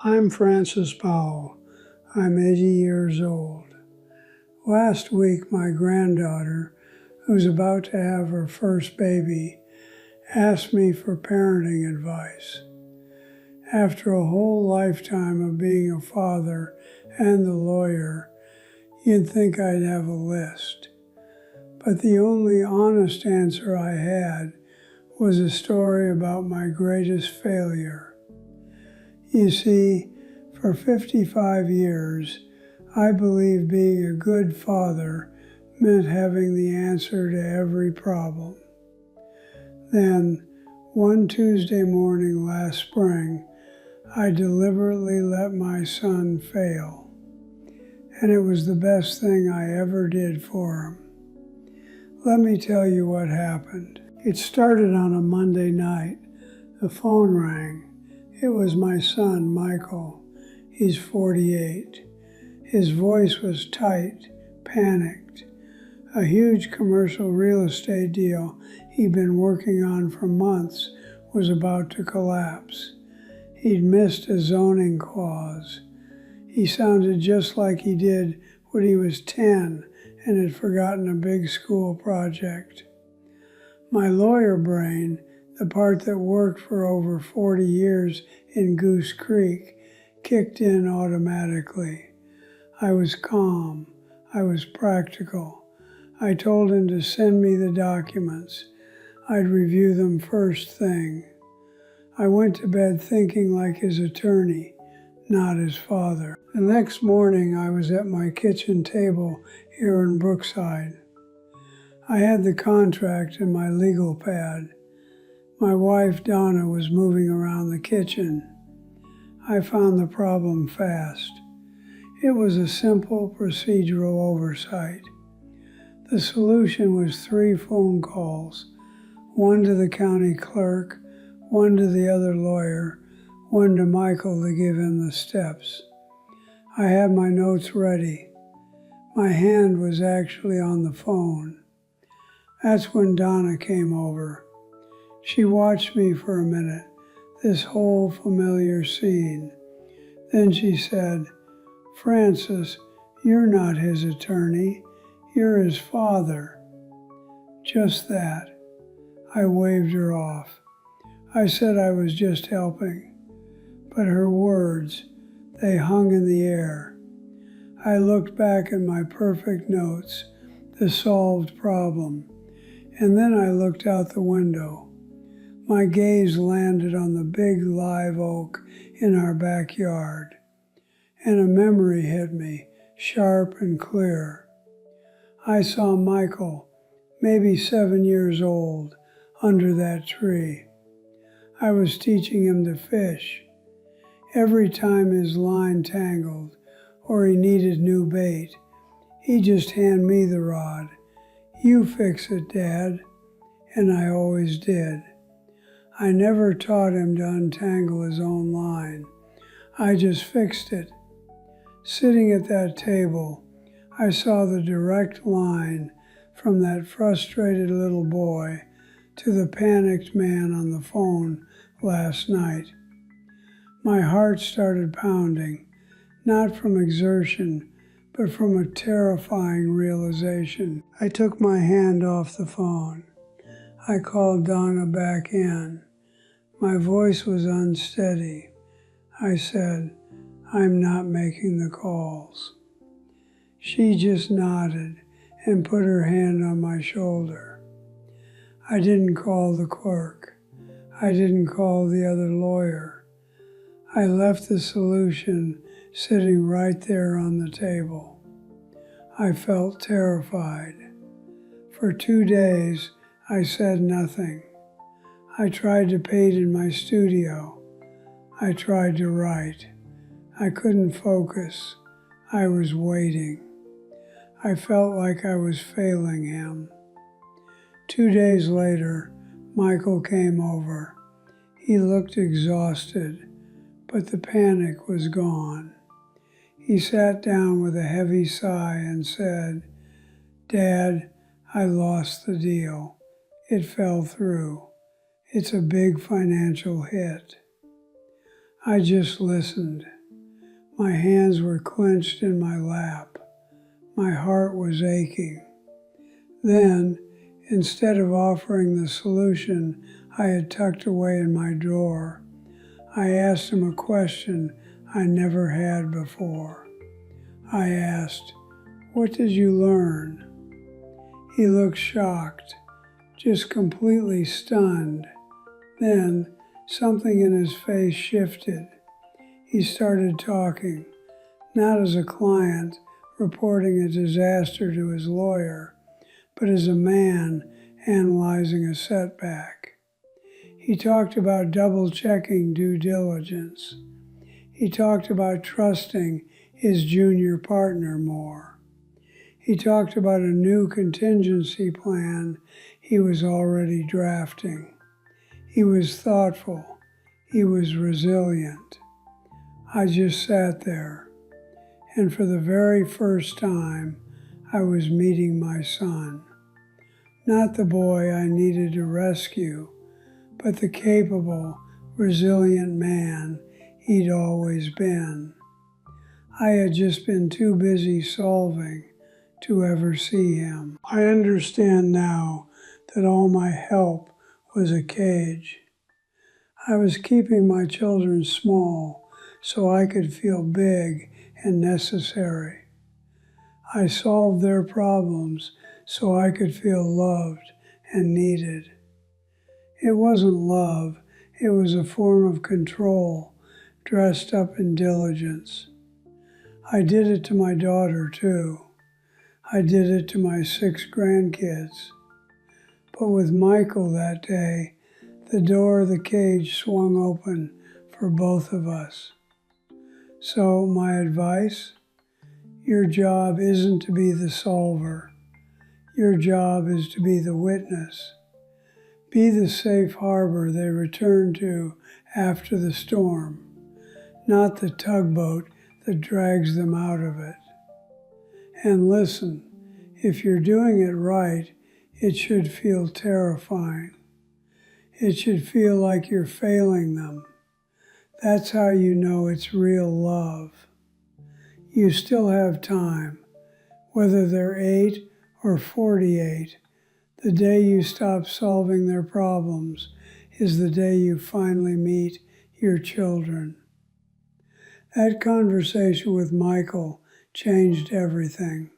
I'm Francis Powell. I'm 80 years old. Last week, my granddaughter, who's about to have her first baby, asked me for parenting advice. After a whole lifetime of being a father and the lawyer, you'd think I'd have a list. But the only honest answer I had was a story about my greatest failure. You see, for 55 years, I believed being a good father meant having the answer to every problem. Then, one Tuesday morning last spring, I deliberately let my son fail. And it was the best thing I ever did for him. Let me tell you what happened. It started on a Monday night. The phone rang. It was my son, Michael. He's 48. His voice was tight, panicked. A huge commercial real estate deal he'd been working on for months was about to collapse. He'd missed a zoning clause. He sounded just like he did when he was 10 and had forgotten a big school project. My lawyer brain, the part that worked for over 40 years in Goose Creek, kicked in automatically. I was calm. I was practical. I told him to send me the documents. I'd review them first thing. I went to bed thinking like his attorney, not his father. The next morning, I was at my kitchen table here in Brookside. I had the contract and my legal pad. My wife, Donna, was moving around the kitchen. I found the problem fast. It was a simple procedural oversight. The solution was 3 phone calls, one to the county clerk, one to the other lawyer, one to Michael to give him the steps. I had my notes ready. My hand was actually on the phone. That's when Donna came over. She watched me for a minute, this whole familiar scene. Then she said, "Francis, you're not his attorney. You're his father." Just that. I waved her off. I said I was just helping. But her words, they hung in the air. I looked back at my perfect notes, the solved problem, and then I looked out the window. My gaze landed on the big live oak in our backyard, and a memory hit me, sharp and clear. I saw Michael, maybe 7 years old, under that tree. I was teaching him to fish. Every time his line tangled or he needed new bait, he'd just hand me the rod. "You fix it, Dad." And I always did. I never taught him to untangle his own line. I just fixed it. Sitting at that table, I saw the direct line from that frustrated little boy to the panicked man on the phone last night. My heart started pounding, not from exertion, but from a terrifying realization. I took my hand off the phone. I called Donna back in. My voice was unsteady. I said, "I'm not making the calls." She just nodded and put her hand on my shoulder. I didn't call the clerk. I didn't call the other lawyer. I left the solution sitting right there on the table. I felt terrified. For 2 days, I said nothing. I tried to paint in my studio. I tried to write. I couldn't focus. I was waiting. I felt like I was failing him. 2 days later, Michael came over. He looked exhausted, but the panic was gone. He sat down with a heavy sigh and said, "Dad, I lost the deal. It fell through. It's a big financial hit." I just listened. My hands were clenched in my lap. My heart was aching. Then, instead of offering the solution I had tucked away in my drawer, I asked him a question I never had before. I asked, "What did you learn?" He looked shocked, just completely stunned. Then, something in his face shifted. He started talking, not as a client reporting a disaster to his lawyer, but as a man analyzing a setback. He talked about double-checking due diligence. He talked about trusting his junior partner more. He talked about a new contingency plan he was already drafting. He was thoughtful. He was resilient. I just sat there, and for the very first time, I was meeting my son. Not the boy I needed to rescue, but the capable, resilient man he'd always been. I had just been too busy solving to ever see him. I understand now that all my help was a cage. I was keeping my children small so I could feel big and necessary. I solved their problems so I could feel loved and needed. It wasn't love, it was a form of control dressed up in diligence. I did it to my daughter too. I did it to my 6 grandkids. But with Michael that day, the door of the cage swung open for both of us. So my advice, your job isn't to be the solver. Your job is to be the witness. Be the safe harbor they return to after the storm, not the tugboat that drags them out of it. And listen, if you're doing it right, it should feel terrifying. It should feel like you're failing them. That's how you know it's real love. You still have time, whether they're 8 or 48. The day you stop solving their problems is the day you finally meet your children. That conversation with Michael changed everything.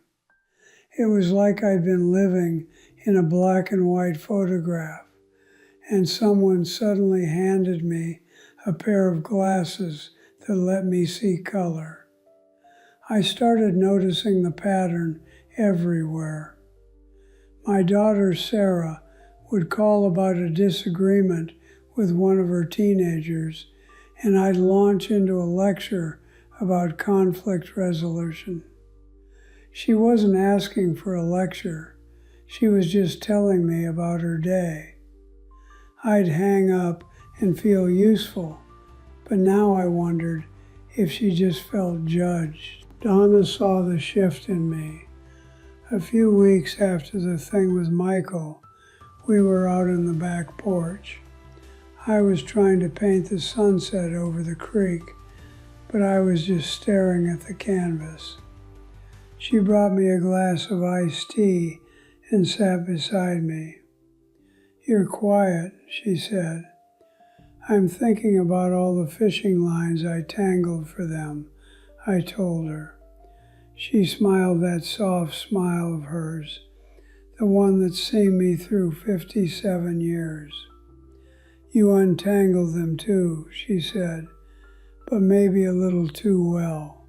It was like I'd been living in a black and white photograph, and someone suddenly handed me a pair of glasses that let me see color. I started noticing the pattern everywhere. My daughter Sarah would call about a disagreement with one of her teenagers, and I'd launch into a lecture about conflict resolution. She wasn't asking for a lecture. She was just telling me about her day. I'd hang up and feel useful, but now I wondered if she just felt judged. Donna saw the shift in me. A few weeks after the thing with Michael, we were out on the back porch. I was trying to paint the sunset over the creek, but I was just staring at the canvas. She brought me a glass of iced tea and sat beside me. "You're quiet," she said. "I'm thinking about all the fishing lines I tangled for them," I told her. She smiled that soft smile of hers, the one that's seen me through 57 years. "You untangled them too," she said, "but maybe a little too well."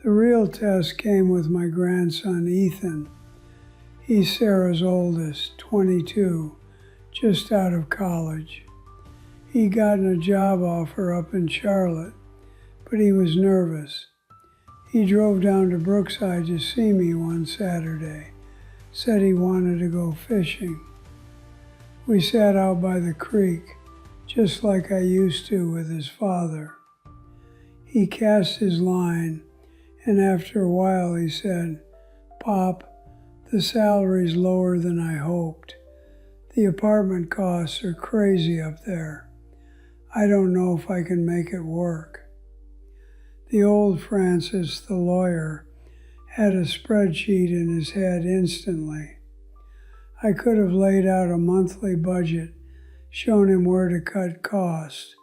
The real test came with my grandson, Ethan. He's Sarah's oldest, 22, just out of college. He'd gotten a job offer up in Charlotte, but he was nervous. He drove down to Brookside to see me one Saturday, said he wanted to go fishing. We sat out by the creek, just like I used to with his father. He cast his line, and after a while he said, "Pop, the salary's lower than I hoped. The apartment costs are crazy up there. I don't know if I can make it work. The old Francis, the lawyer, had a spreadsheet in his head instantly. I could have laid out a monthly budget, shown him where to cut costs,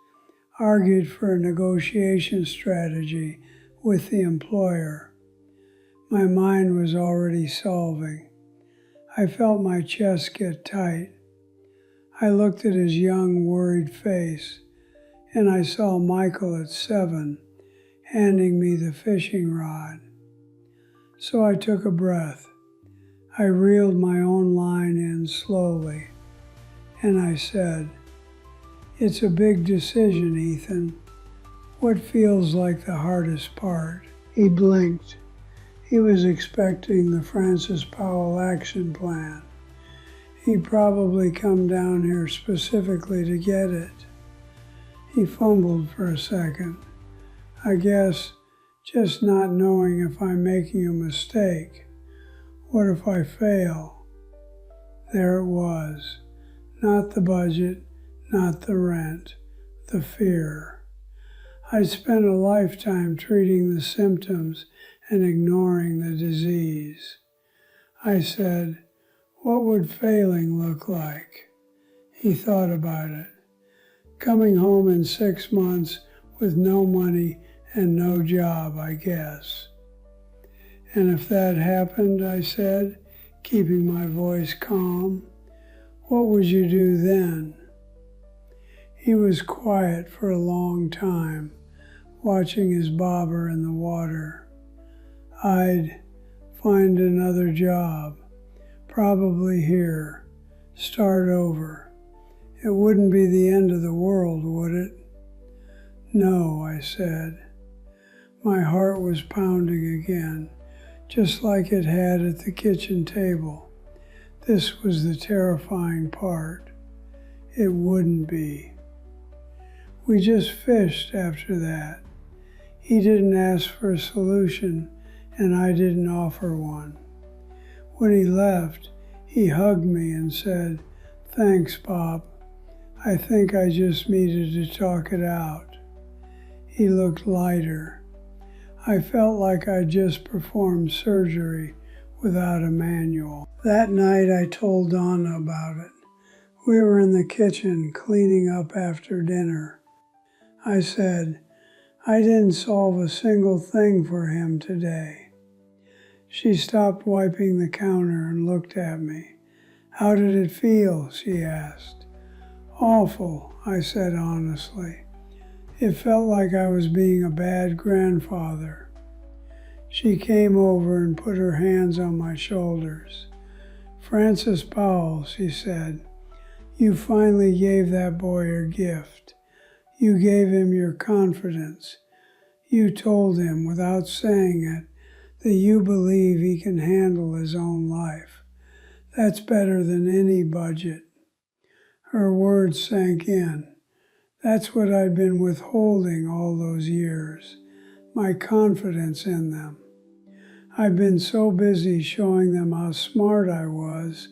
argued for a negotiation strategy with the employer. My mind was already solving. I felt my chest get tight. I looked at his young, worried face, and I saw Michael at 7 handing me the fishing rod. So I took a breath. I reeled my own line in slowly, and I said, "It's a big decision, Ethan. What feels like the hardest part?" He blinked. He was expecting the Francis Powell action plan. He'd probably come down here specifically to get it. He fumbled for a second. I guess just not knowing if I'm making a mistake. What if I fail? There it was. Not the budget, not the rent, the fear. I'd spent a lifetime treating the symptoms and ignoring the disease. I said, "What would failing look like?" He thought about it. "Coming home in 6 months with no money and no job, I guess." "And if that happened," I said, keeping my voice calm, "what would you do then?" He was quiet for a long time, watching his bobber in the water. "I'd find another job, probably here, start over. It wouldn't be the end of the world, would it?" "No," I said. My heart was pounding again, just like it had at the kitchen table. This was the terrifying part. It wouldn't be. We just fished after that. He didn't ask for a solution, and I didn't offer one. When he left, he hugged me and said, "Thanks, Pop. I think I just needed to talk it out." He looked lighter. I felt like I'd just performed surgery without a manual. That night I told Donna about it. We were in the kitchen cleaning up after dinner. I said, "I didn't solve a single thing for him today." She stopped wiping the counter and looked at me. "How did it feel?" she asked. "Awful," I said honestly. It felt like I was being a bad grandfather. She came over and put her hands on my shoulders. "Francis Powell," she said, "you finally gave that boy your gift. You gave him your confidence. You told him, without saying it, that you believe he can handle his own life. That's better than any budget." Her words sank in. That's what I'd been withholding all those years, my confidence in them. I'd been so busy showing them how smart I was,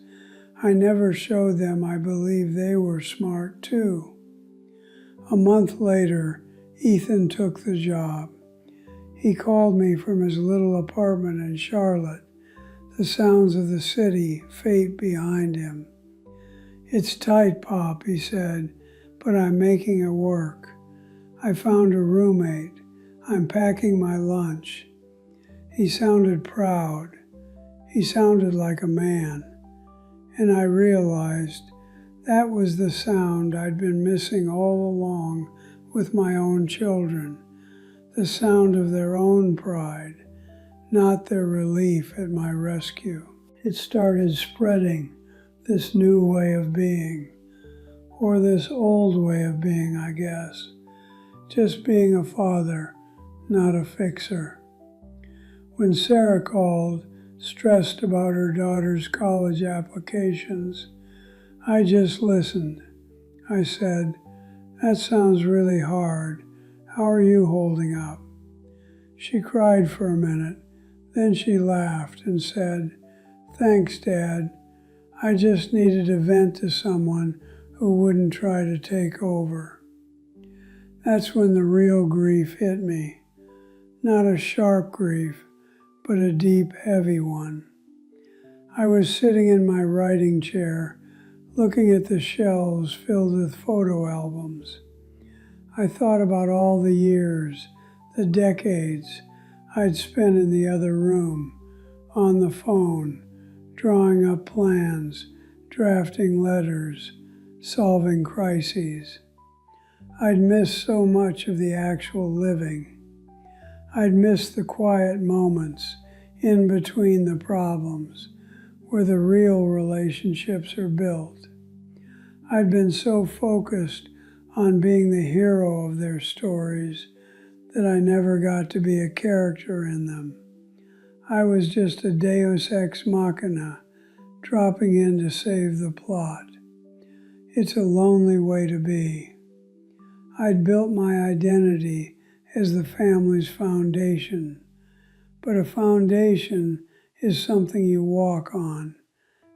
I never showed them I believed they were smart too. A month later, Ethan took the job. He called me from his little apartment in Charlotte, the sounds of the city faint behind him. "It's tight, Pop," he said, "but I'm making it work. I found a roommate. I'm packing my lunch." He sounded proud. He sounded like a man. And I realized that was the sound I'd been missing all along with my own children. The sound of their own pride, not their relief at my rescue. It started spreading, this new way of being, or this old way of being, I guess. Just being a father, not a fixer. When Sarah called, stressed about her daughter's college applications, I just listened. I said, "That sounds really hard. How are you holding up?" She cried for a minute, then she laughed and said, "Thanks, Dad. I just needed to vent to someone who wouldn't try to take over." That's when the real grief hit me. Not a sharp grief, but a deep, heavy one. I was sitting in my writing chair, looking at the shelves filled with photo albums. I thought about all the years, the decades I'd spent in the other room, on the phone, drawing up plans, drafting letters, solving crises. I'd missed so much of the actual living. I'd missed the quiet moments in between the problems, where the real relationships are built. I'd been so focused on being the hero of their stories that I never got to be a character in them. I was just a deus ex machina, dropping in to save the plot. It's a lonely way to be. I'd built my identity as the family's foundation, but a foundation is something you walk on,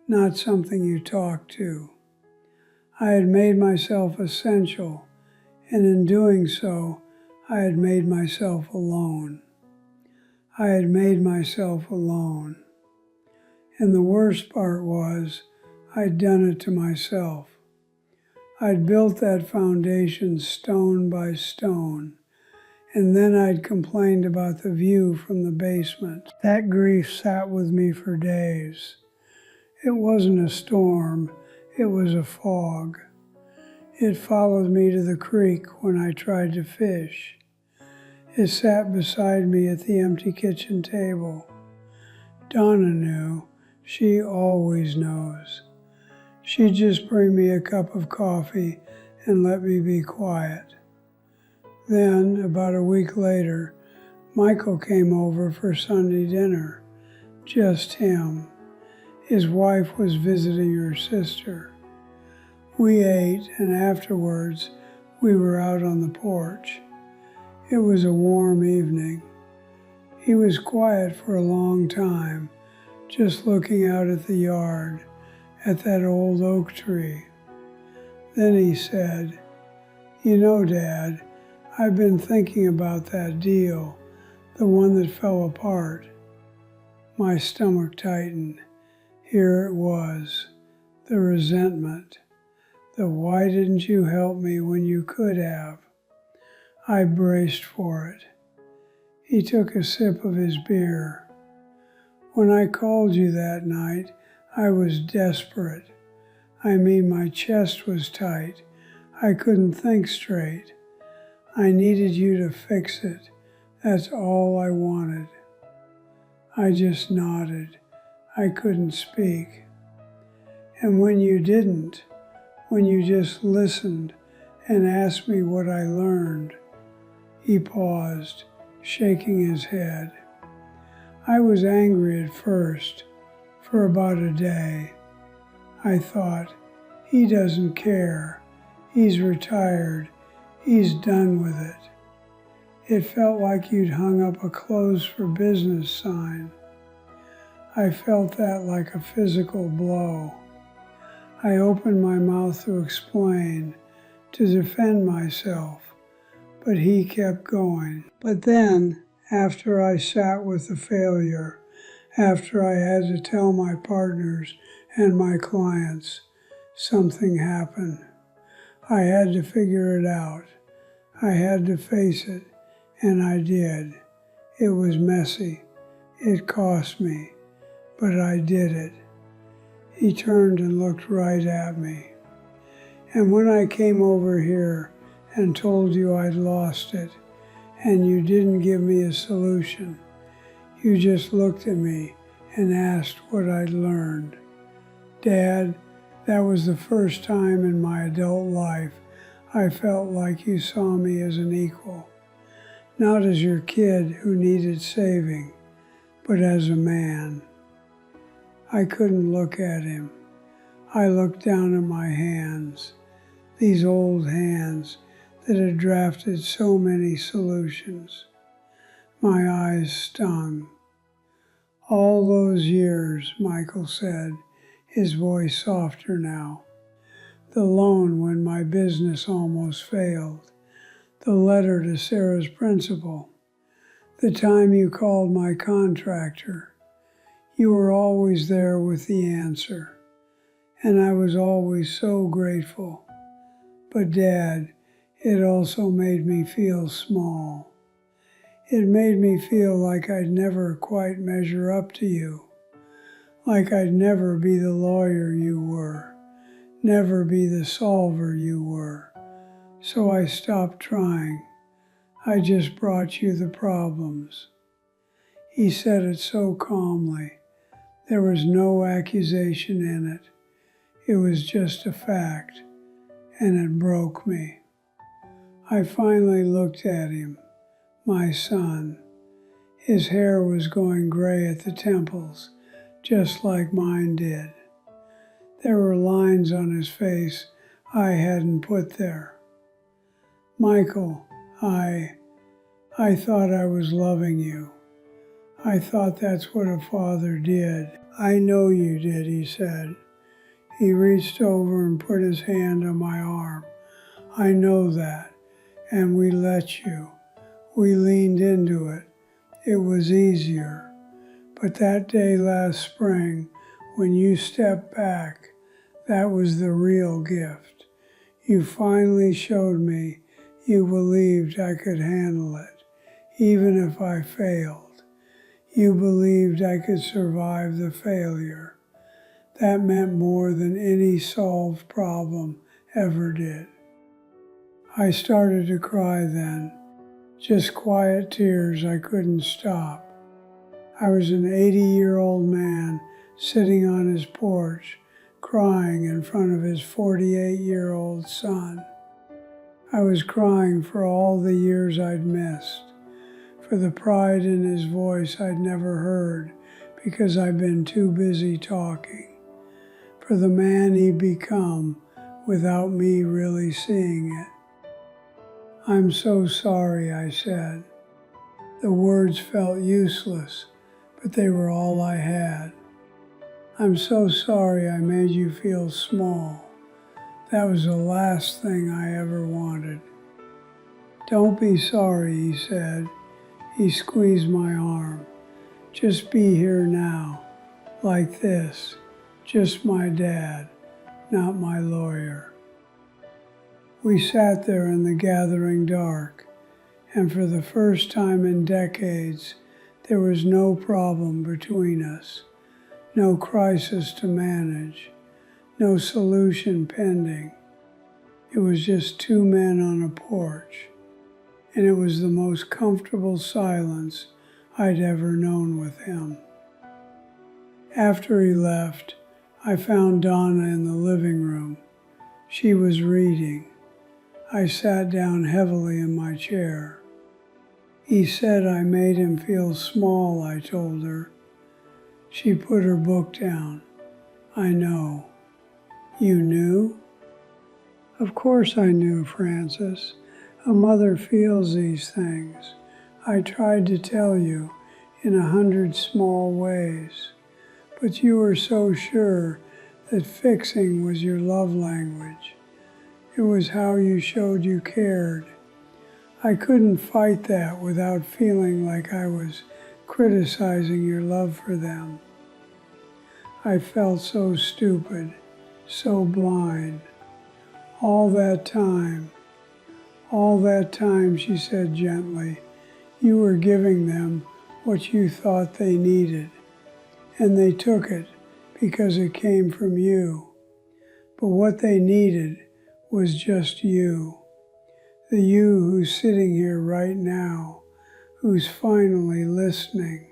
not something you talk to. I had made myself essential, and in doing so, I had made myself alone. I had made myself alone. And the worst part was, I'd done it to myself. I'd built that foundation stone by stone, and then I'd complained about the view from the basement. That grief sat with me for days. It wasn't a storm, it was a fog. It followed me to the creek when I tried to fish. It sat beside me at the empty kitchen table. Donna knew. She always knows. She'd just bring me a cup of coffee and let me be quiet. Then, about a week later, Michael came over for Sunday dinner. Just him. His wife was visiting her sister. We ate, and afterwards, we were out on the porch. It was a warm evening. He was quiet for a long time, just looking out at the yard, at that old oak tree. Then he said, "You know, Dad, I've been thinking about that deal, the one that fell apart." My stomach tightened. Here it was, the resentment, the "why didn't you help me when you could have?" I braced for it. He took a sip of his beer. "When I called you that night, I was desperate. I mean, my chest was tight. I couldn't think straight. I needed you to fix it. That's all I wanted." I just nodded. I couldn't speak. "And when you didn't, when you just listened and asked me what I learned," he paused, shaking his head. "I was angry at first, for about a day. I thought, he doesn't care. He's retired. He's done with it. It felt like you'd hung up a closed for business sign. I felt that like a physical blow. I opened my mouth to explain, to defend myself, but he kept going. But then, after I sat with the failure, after I had to tell my partners and my clients, something happened. I had to figure it out. I had to face it, and I did. It was messy. It cost me, but I did it." He turned and looked right at me. "And when I came over here and told you I'd lost it, and you didn't give me a solution, you just looked at me and asked what I'd learned. Dad, that was the first time in my adult life I felt like you saw me as an equal, not as your kid who needed saving, but as a man." I couldn't look at him. I looked down at my hands, these old hands that had drafted so many solutions. My eyes stung. "All those years," Michael said, his voice softer now. "The loan when my business almost failed. the letter to Sarah's principal, the time you called my contractor. You were always there with the answer, and I was always so grateful. But Dad, it also made me feel small. It made me feel like I'd never quite measure up to you, like I'd never be the lawyer you were, never be the solver you were. So I stopped trying. I just brought you the problems. He said it so calmly. There was no accusation in it. It was just a fact, and it broke me. I finally looked at him, my son. His hair was going gray at the temples, just like mine did. There were lines on his face I hadn't put there. Michael, I thought I was loving you. I thought that's what a father did. I know you did, he said. He reached over and put his hand on my arm. I know that, and we let you. We leaned into it. It was easier. But that day last spring, when you stepped back, that was the real gift. You finally showed me you believed I could handle it, even if I failed. You believed I could survive the failure. That meant more than any solved problem ever did. I started to cry then, just quiet tears I couldn't stop. I was an 80-year-old man sitting on his porch, crying in front of his 48-year-old son. I was crying for all the years I'd missed, for the pride in his voice I'd never heard because I'd been too busy talking, for the man he'd become without me really seeing it. I'm so sorry, I said. The words felt useless, but they were all I had. I'm so sorry I made you feel small. That was the last thing I ever wanted. Don't be sorry, he said. He squeezed my arm. Just be here now, like this. Just my dad, not my lawyer. We sat there in the gathering dark, and for the first time in decades, there was no problem between us, no crisis to manage, no solution pending. It was just two men on a porch, and it was the most comfortable silence I'd ever known with him. After he left, I found Donna in the living room. She was reading. I sat down heavily in my chair. He said I made him feel small, I told her. She put her book down. I know. You knew? Of course I knew, Francis. A mother feels these things. I tried to tell you in 100 small ways, but you were so sure that fixing was your love language. It was how you showed you cared. I couldn't fight that without feeling like I was criticizing your love for them. I felt so stupid, so blind. All that time, she said gently, you were giving them what you thought they needed, and they took it because it came from you. But what they needed was just you, the you who's sitting here right now, who's finally listening.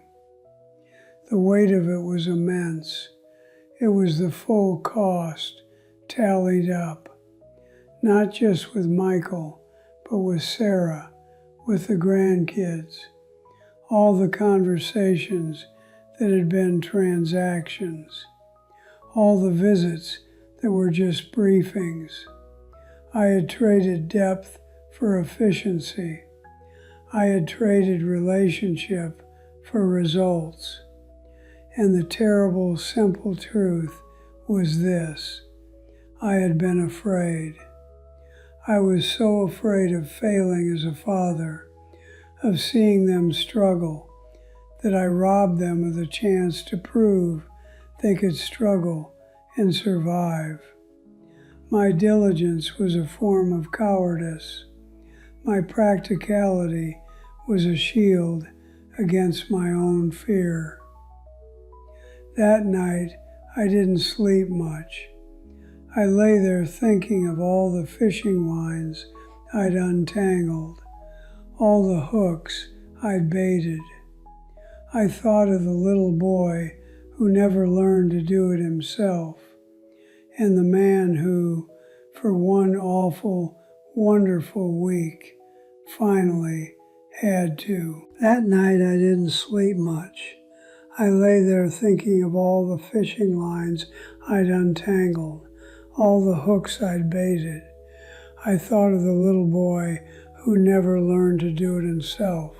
The weight of it was immense. It was the full cost tallied up, not just with Michael, but with Sarah, with the grandkids, all the conversations that had been transactions, all the visits that were just briefings. I had traded depth for efficiency. I had traded relationship for results. And the terrible, simple truth was this: I had been afraid. I was so afraid of failing as a father, of seeing them struggle, that I robbed them of the chance to prove they could struggle and survive. My diligence was a form of cowardice. My practicality was a shield against my own fear. That night, I didn't sleep much. I lay there thinking of all the fishing lines I'd untangled, all the hooks I'd baited. I thought of the little boy who never learned to do it himself, and the man who, for one awful, wonderful week, finally had to. That night I didn't sleep much. I lay there thinking of all the fishing lines I'd untangled, all the hooks I'd baited. I thought of the little boy who never learned to do it himself,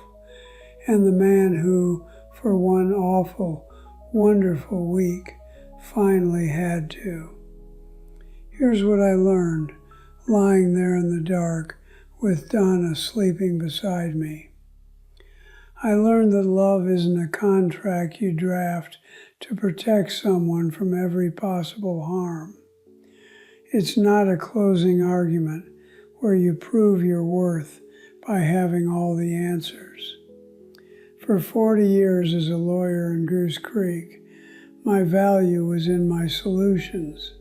and the man who, for one awful, wonderful week, finally had to. Here's what I learned, lying there in the dark with Donna sleeping beside me. I learned that love isn't a contract you draft to protect someone from every possible harm. It's not a closing argument where you prove your worth by having all the answers. For 40 years as a lawyer in Goose Creek, my value was in my solutions.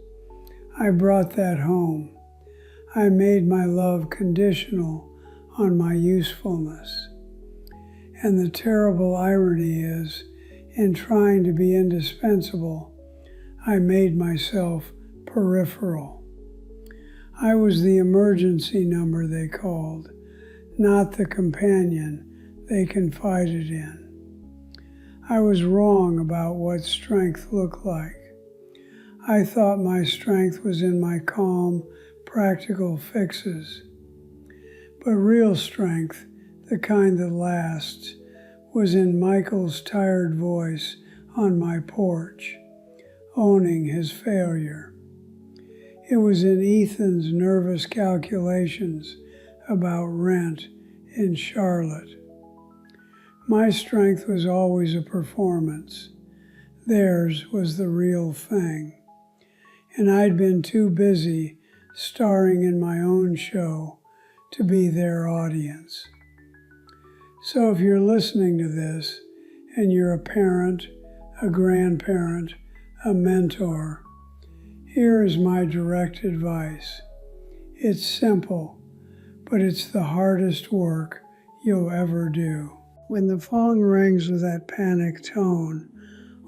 I brought that home. I made my love conditional on my usefulness. And the terrible irony is, in trying to be indispensable, I made myself peripheral. I was the emergency number they called, not the companion they confided in. I was wrong about what strength looked like. I thought my strength was in my calm, practical fixes. But real strength, the kind that lasts, was in Michael's tired voice on my porch, owning his failure. It was in Ethan's nervous calculations about rent in Charlotte. My strength was always a performance. Theirs was the real thing. And I'd been too busy starring in my own show to be their audience. So if you're listening to this and you're a parent, a grandparent, a mentor, here is my direct advice. It's simple, but it's the hardest work you'll ever do. When the phone rings with that panicked tone,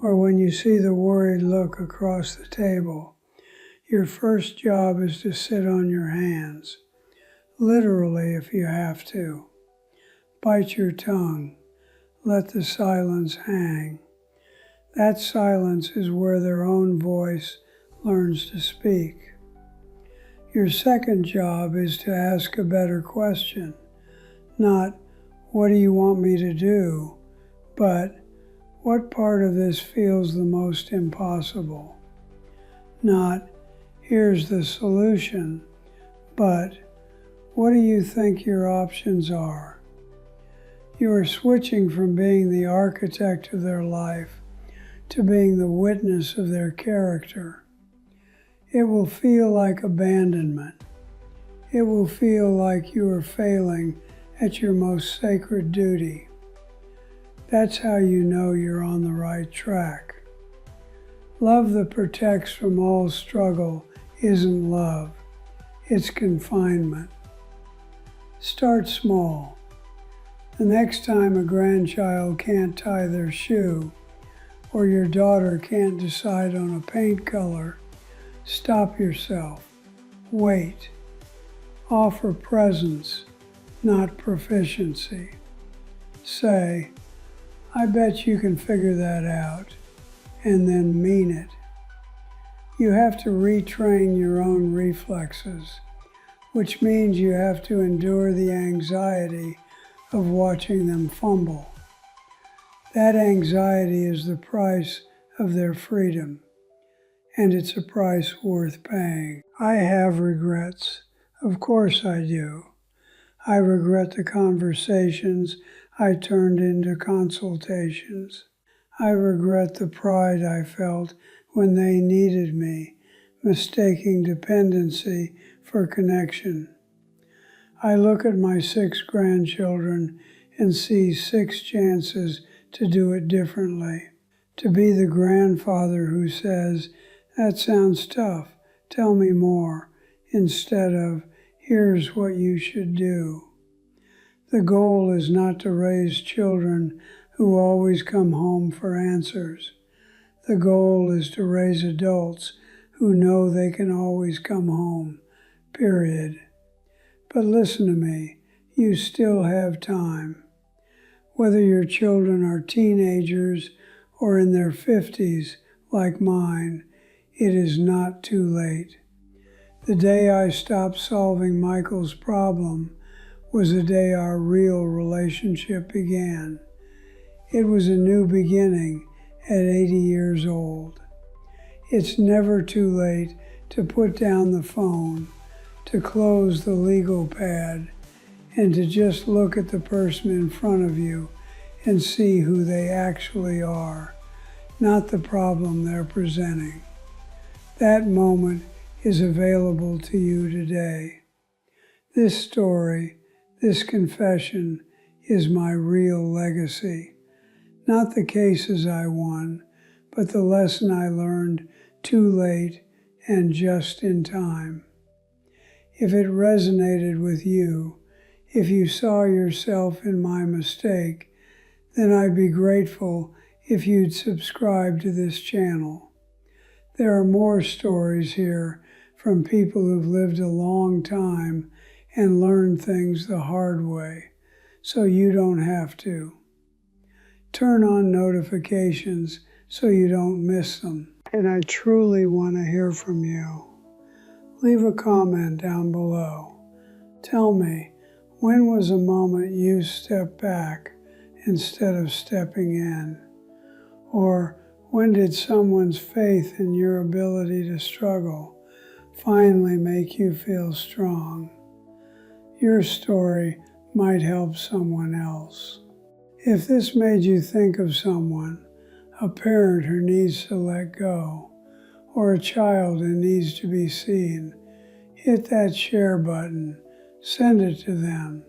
or when you see the worried look across the table, your first job is to sit on your hands, literally if you have to. Bite your tongue. Let the silence hang. That silence is where their own voice learns to speak. Your second job is to ask a better question, not, what do you want me to do? But, what part of this feels the most impossible? Not, here's the solution, but, what do you think your options are? You are switching from being the architect of their life to being the witness of their character. It will feel like abandonment. It will feel like you are failing at your most sacred duty. That's how you know you're on the right track. Love that protects from all struggle isn't love, it's confinement. Start small. The next time a grandchild can't tie their shoe, or your daughter can't decide on a paint color, stop yourself. Wait. Offer presence, not proficiency. Say, I bet you can figure that out, and then mean it. You have to retrain your own reflexes, which means you have to endure the anxiety of watching them fumble. That anxiety is the price of their freedom, and it's a price worth paying. I have regrets Of course I do. I regret the conversations I turned into consultations. I regret the pride I felt when they needed me, mistaking dependency for connection. I look at my 6 grandchildren and see 6 chances to do it differently. To be the grandfather who says, "That sounds tough, tell me more," instead of, "Here's what you should do." The goal is not to raise children who always come home for answers. The goal is to raise adults who know they can always come home, period. But listen to me, you still have time. Whether your children are teenagers or in their 50s like mine, it is not too late. The day I stopped solving Michael's problem was the day our real relationship began. It was a new beginning at 80 years old. It's never too late to put down the phone, to close the legal pad, and to just look at the person in front of you and see who they actually are, not the problem they're presenting. That moment is available to you today. This story, this confession, is my real legacy. Not the cases I won, but the lesson I learned too late and just in time. If it resonated with you, if you saw yourself in my mistake, then I'd be grateful if you'd subscribe to this channel. There are more stories here from people who've lived a long time and learned things the hard way, so you don't have to. Turn on notifications so you don't miss them. And I truly want to hear from you. Leave a comment down below. Tell me, when was a moment you stepped back instead of stepping in? Or when did someone's faith in your ability to struggle finally make you feel strong? Your story might help someone else. If this made you think of someone, a parent who needs to let go, or a child who needs to be seen, hit that share button, send it to them.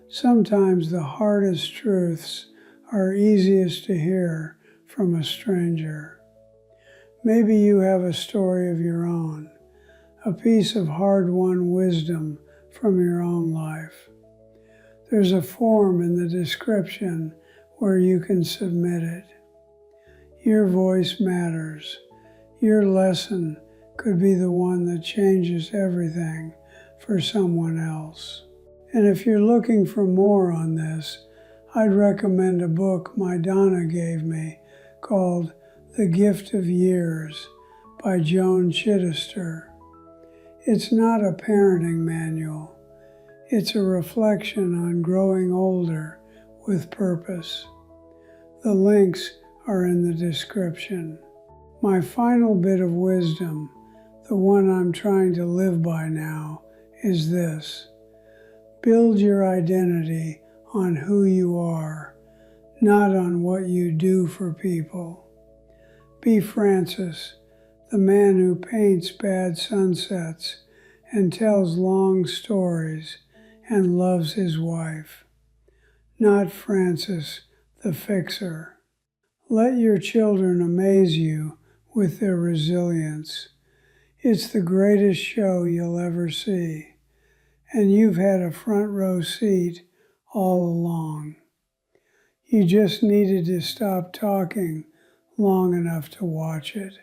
Sometimes the hardest truths are easiest to hear from a stranger. Maybe you have a story of your own, a piece of hard-won wisdom from your own life. There's a form in the description where you can submit it. Your voice matters. Your lesson could be the one that changes everything for someone else. And if you're looking for more on this, I'd recommend a book my Donna gave me called The Gift of Years by Joan Chittister. It's not a parenting manual. It's a reflection on growing older with purpose. The links are in the description. My final bit of wisdom, the one I'm trying to live by now, is this. Build your identity on who you are, not on what you do for people. Be Francis, the man who paints bad sunsets and tells long stories and loves his wife, not Francis the fixer. Let your children amaze you with their resilience. It's the greatest show you'll ever see, and you've had a front row seat all along. You just needed to stop talking long enough to watch it.